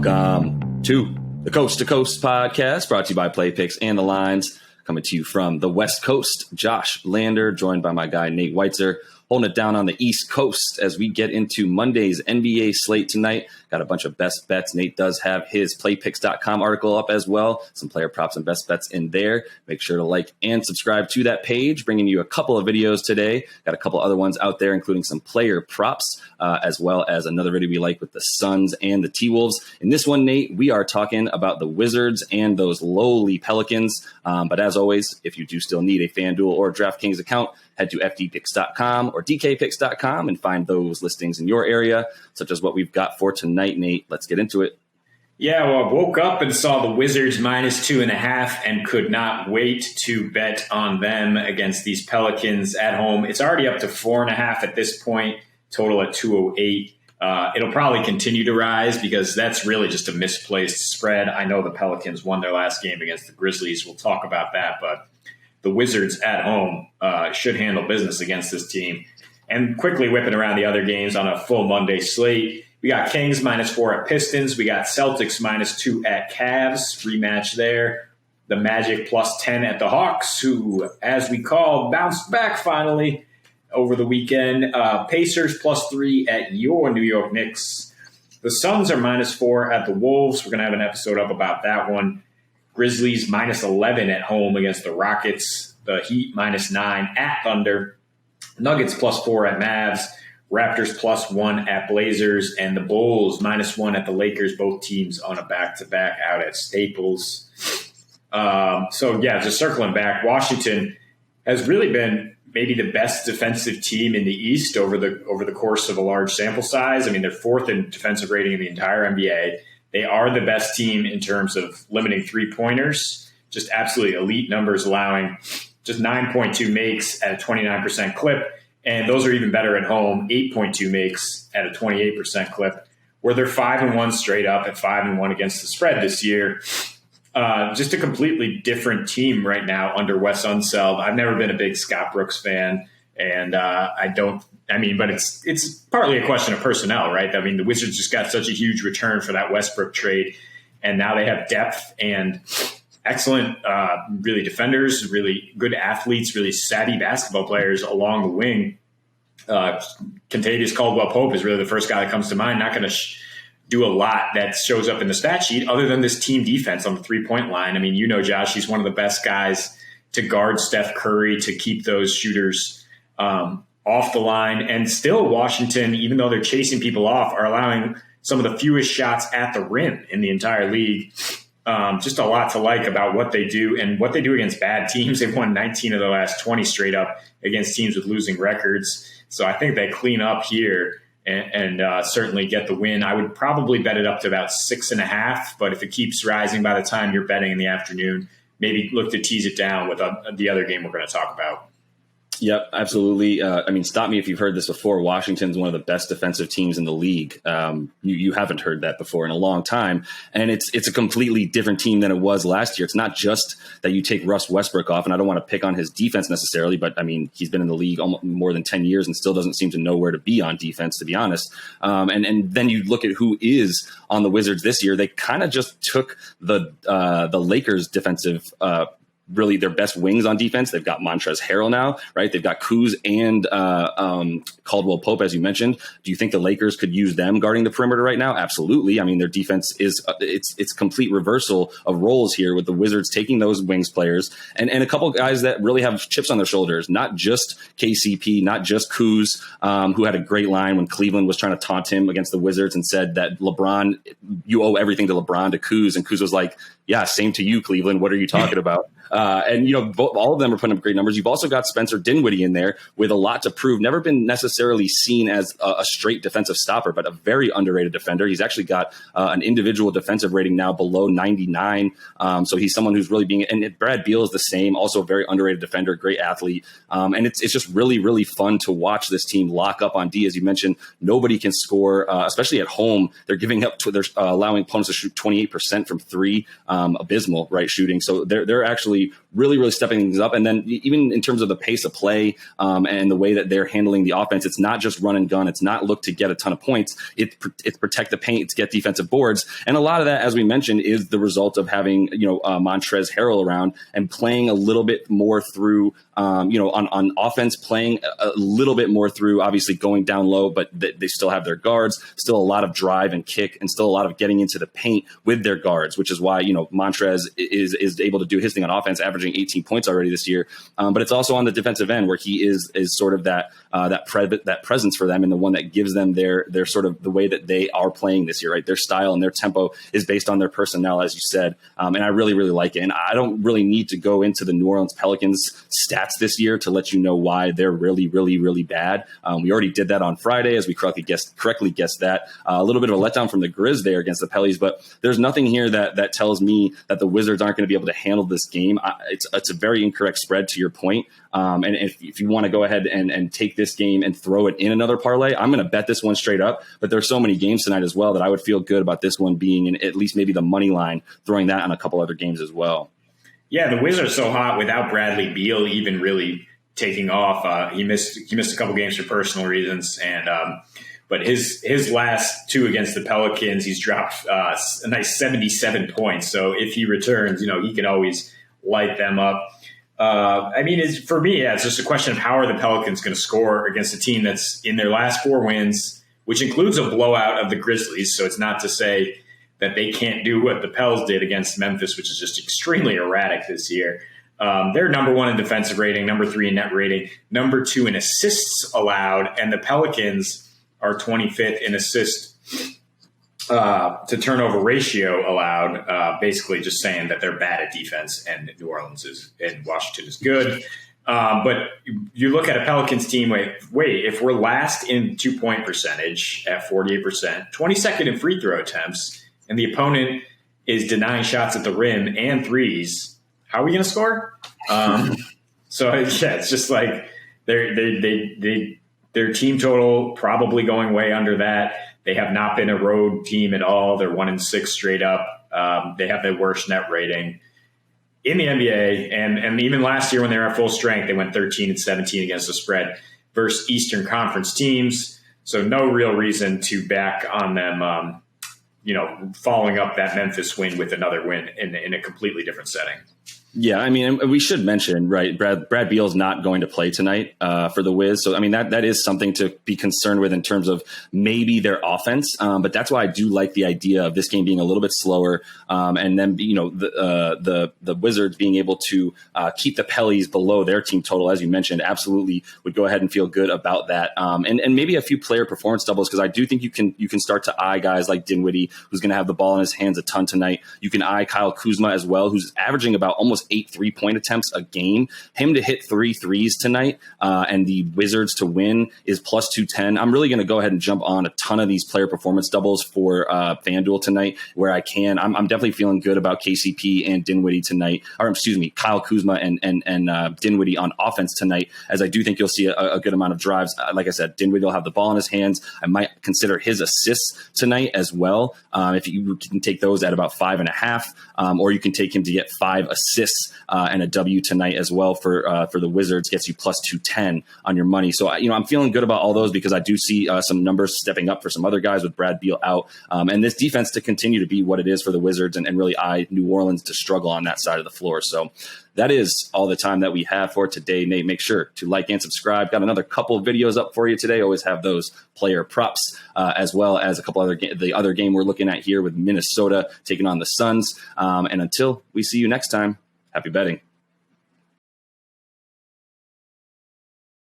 Welcome to the Coast to Coast podcast, brought to you by Play Picks and the Lines. Coming to you from the West Coast, Josh Lander, joined by my guy Nate Weitzer, holding it down on the East Coast as we get into Monday's NBA slate tonight. Got a bunch of best bets. Nate does have his playpicks.com article up as well. Some player props and best bets in there. Make sure to like and subscribe to that page. Bringing you a couple of videos today. Got a couple other ones out there, including some player props, as well as another video we like with the Suns and the T-Wolves. In this one, Nate, we are talking about the Wizards and those lowly Pelicans. But as always, if you do still need a FanDuel or DraftKings account, head to fdpicks.com or dkpicks.com and find those listings in your area, such as what we've got for tonight, Nate. Let's get into it. Yeah, well, I woke up and saw the Wizards -2.5 and could not wait to bet on them against these Pelicans at home. It's already up to 4.5 at this point, total at 208. It'll probably continue to rise because that's really just a misplaced spread. I know the Pelicans won their last game against the Grizzlies. We'll talk about that, but the Wizards at home should handle business against this team. And quickly whipping around the other games on a full Monday slate, we got Kings -4 at Pistons. We got Celtics -2 at Cavs. Rematch there. The Magic +10 at the Hawks, who, as we call, bounced back finally over the weekend. Pacers +3 at your New York Knicks. The Suns are -4 at the Wolves. We're going to have an episode up about that one. Grizzlies -11 at home against the Rockets. The Heat -9 at Thunder. Nuggets +4 at Mavs. Raptors +1 at Blazers. And the Bulls -1 at the Lakers. Both teams on a back-to-back out at Staples. Just circling back, Washington has really been maybe the best defensive team in the East over the course of a large sample size. I mean, they're fourth in defensive rating in the entire NBA. They are the best team in terms of limiting three-pointers, just absolutely elite numbers, allowing just 9.2 makes at a 29% clip. And those are even better at home, 8.2 makes at a 28% clip, where they're 5-1 straight up at 5-1 against the spread this year. Just a completely different team right now under Wes Unseld. I've never been a big Scott Brooks fan, and but it's partly a question of personnel, right? I mean, the Wizards just got such a huge return for that Westbrook trade, and now they have depth and excellent, really defenders, really good athletes, really savvy basketball players along the wing. Kentavious Caldwell-Pope is really the first guy that comes to mind. Not going to do a lot that shows up in the stat sheet other than this team defense on the three-point line. I mean, Josh, he's one of the best guys to guard Steph Curry, to keep those shooters off the line. And still Washington, even though they're chasing people off, are allowing some of the fewest shots at the rim in the entire league. Just a lot to like about what they do and what they do against bad teams. They've won 19 of their last 20 straight up against teams with losing records. So I think they clean up here and certainly get the win. I would probably bet it up to about 6.5, but if it keeps rising by the time you're betting in the afternoon, maybe look to tease it down with the other game we're going to talk about. Yep, absolutely. Stop me if you've heard this before. Washington's one of the best defensive teams in the league. You haven't heard that before in a long time. And it's a completely different team than it was last year. It's not just that you take Russ Westbrook off, and I don't want to pick on his defense necessarily, but I mean, he's been in the league almost more than 10 years and still doesn't seem to know where to be on defense, to be honest. And then you look at who is on the Wizards this year. They kind of just took the Lakers defensive really their best wings on defense. They've got Montrezl Harrell now, right? They've got Kuz and Caldwell-Pope, as you mentioned. Do you think the Lakers could use them guarding the perimeter right now? Absolutely. I mean, their defense is it's complete reversal of roles here, with the Wizards taking those wings players and a couple guys that really have chips on their shoulders, not just KCP, not just Kuz, who had a great line when Cleveland was trying to taunt him against the Wizards and said that LeBron, you owe everything to LeBron, to Kuz. And Kuz was like, yeah, same to you, Cleveland. What are you talking about? All of them are putting up great numbers. You've also got Spencer Dinwiddie in there with a lot to prove. Never been necessarily seen as a straight defensive stopper, but a very underrated defender. He's actually got an individual defensive rating now below 99. So he's someone who's really being, and Brad Beal is the same, also a very underrated defender, great athlete. And it's just really, really fun to watch this team lock up on D. As you mentioned, nobody can score, especially at home. They're they're allowing opponents to shoot 28% from three, abysmal, right, shooting. So they're actually Dinwiddie really, really stepping things up. And then even in terms of the pace of play and the way that they're handling the offense, it's not just run and gun. It's not look to get a ton of points. It's protect the paint, it's get defensive boards. And a lot of that, as we mentioned, is the result of having, Montrezl Harrell around and playing a little bit more through, on offense, playing a little bit more through, obviously going down low, but they still have their guards, still a lot of drive and kick, and still a lot of getting into the paint with their guards, which is why, Montrez is able to do his thing on offense, averaging 18 points already this year. But it's also on the defensive end where he is sort of that presence for them, and the one that gives them their sort of the way that they are playing this year, right? Their style and their tempo is based on their personnel, as you said. And I really, really like it. And I don't really need to go into the New Orleans Pelicans stats this year to let you know why they're really, really, really bad. We already did that on Friday, as we correctly guessed that. A little bit of a letdown from the Grizz there against the Pellies, but there's nothing here that tells me that the Wizards aren't going to be able to handle this game. It's a very incorrect spread, to your point. And if you want to go ahead and take this game and throw it in another parlay, I'm going to bet this one straight up. But there's so many games tonight as well that I would feel good about this one being in at least maybe the money line, throwing that on a couple other games as well. Yeah, the Wizards are so hot without Bradley Beal even really taking off. He missed a couple games for personal reasons, but his last two against the Pelicans, he's dropped a nice 77 points. So if he returns, he can always light them up. For me, it's just a question of how are the Pelicans going to score against a team that's in their last 4 wins, which includes a blowout of the Grizzlies. So it's not to say that they can't do what the Pels did against Memphis, which is just extremely erratic this year. They're number 1 in defensive rating, number 3 in net rating, number 2 in assists allowed, and the Pelicans are 25th in assist to turnover ratio allowed, basically just saying that they're bad at defense and New Orleans and Washington is good. But you look at a Pelicans team, wait, if we're last in 2-point percentage at 48%, 22nd in free throw attempts, and the opponent is denying shots at the rim and threes, how are we going to score? It's just like their team total probably going way under that. They have not been a road team at all. They're 1-6 straight up. They have the worst net rating in the NBA. And even last year when they were at full strength, they went 13-17 against the spread versus Eastern Conference teams. So no real reason to back on them, following up that Memphis win with another win in a completely different setting. Yeah, I mean, we should mention, right, Brad Beal's not going to play tonight for the Wiz. So, I mean, that is something to be concerned with in terms of maybe their offense. But that's why I do like the idea of this game being a little bit slower. And then, the Wizards being able to keep the Pellies below their team total, as you mentioned, absolutely would go ahead and feel good about that. And maybe a few player performance doubles, because I do think you can start to eye guys like Dinwiddie, who's going to have the ball in his hands a ton tonight. You can eye Kyle Kuzma as well, who's averaging about almost 8 3-point attempts a game. Him to hit 3 threes tonight and the Wizards to win is plus 210. I'm really going to go ahead and jump on a ton of these player performance doubles for FanDuel tonight where I can. I'm definitely feeling good about KCP and Dinwiddie tonight, Kyle Kuzma and Dinwiddie on offense tonight, as I do think you'll see a good amount of drives. Like I said, Dinwiddie will have the ball in his hands. I might consider his assists tonight as well. If you can take those at about 5.5, or you can take him to get 5 assists and a W tonight as well for the Wizards, gets you plus 210 on your money. So, I'm feeling good about all those because I do see some numbers stepping up for some other guys with Brad Beal out. And this defense to continue to be what it is for the Wizards and really eye New Orleans to struggle on that side of the floor. So that is all the time that we have for today. Nate, make sure to like and subscribe. Got another couple of videos up for you today. Always have those player props as well as a couple the other game we're looking at here with Minnesota taking on the Suns. And until we see you next time, happy betting.